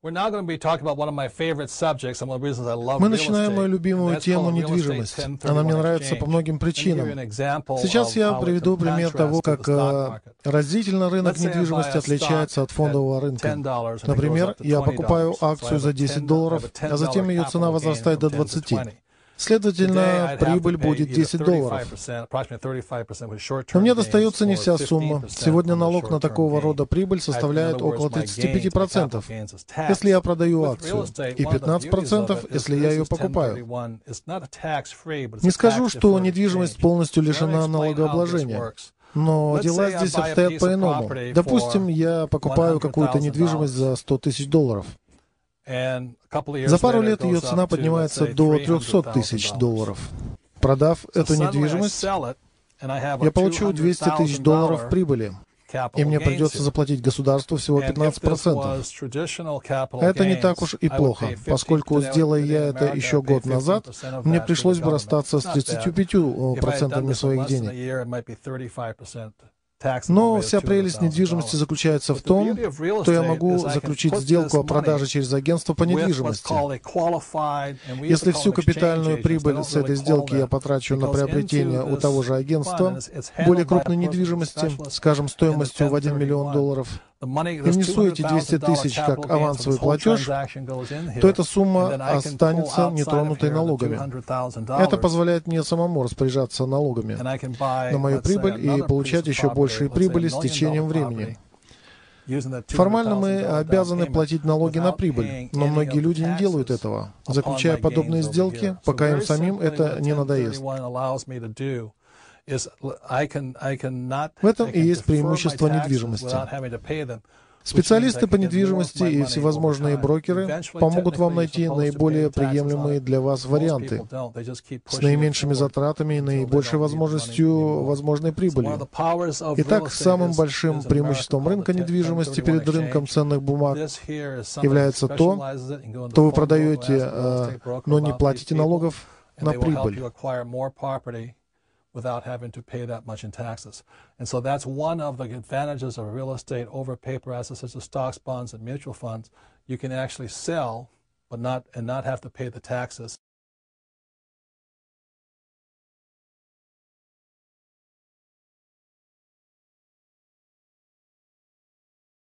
Мы начинаем мою любимую тему недвижимость. Она мне нравится по многим причинам. Сейчас я приведу пример того, как разительно рынок недвижимости отличается от фондового рынка. Например, я покупаю акцию за $10, а затем ее цена возрастает до 20. Следовательно, прибыль будет $10. Но мне достается не вся сумма. Сегодня налог на такого рода прибыль составляет около 35%, если я продаю акцию, и 15%, если я ее покупаю. Не скажу, что недвижимость полностью лишена налогообложения. Но дела здесь обстоят по-иному. Допустим, я покупаю какую-то недвижимость за $100 000. За пару лет ее цена поднимается до $300 000. Продав эту недвижимость, я получу $200 000 прибыли, и мне придется заплатить государству всего 15%. Это не так уж и плохо, поскольку, сделая я это еще год назад, мне пришлось бы расстаться с 35% своих денег. Но вся прелесть недвижимости заключается в том, что я могу заключить сделку о продаже через агентство по недвижимости. Если всю капитальную прибыль с этой сделки я потрачу на приобретение у того же агентства более крупной недвижимости, скажем, стоимостью в $1 миллион, и внесу эти 200 000 как авансовый платеж, то эта сумма останется нетронутой налогами. Это позволяет мне самому распоряжаться налогами на мою прибыль и получать еще большие прибыли с течением времени. Формально мы обязаны платить налоги на прибыль, но многие люди не делают этого, заключая подобные сделки, пока им самим это не надоест. В этом и есть преимущество недвижимости. Специалисты по недвижимости и всевозможные брокеры помогут вам найти наиболее приемлемые для вас варианты с наименьшими затратами и наибольшей возможностью возможной прибыли. Итак, самым большим преимуществом рынка недвижимости перед рынком ценных бумаг является то, что вы продаете, но не платите налогов на прибыль. Without having to pay that much in taxes. And so that's one of the advantages of real estate over paper assets such as stocks, bonds, and mutual funds. You can actually sell, but not have to pay the taxes.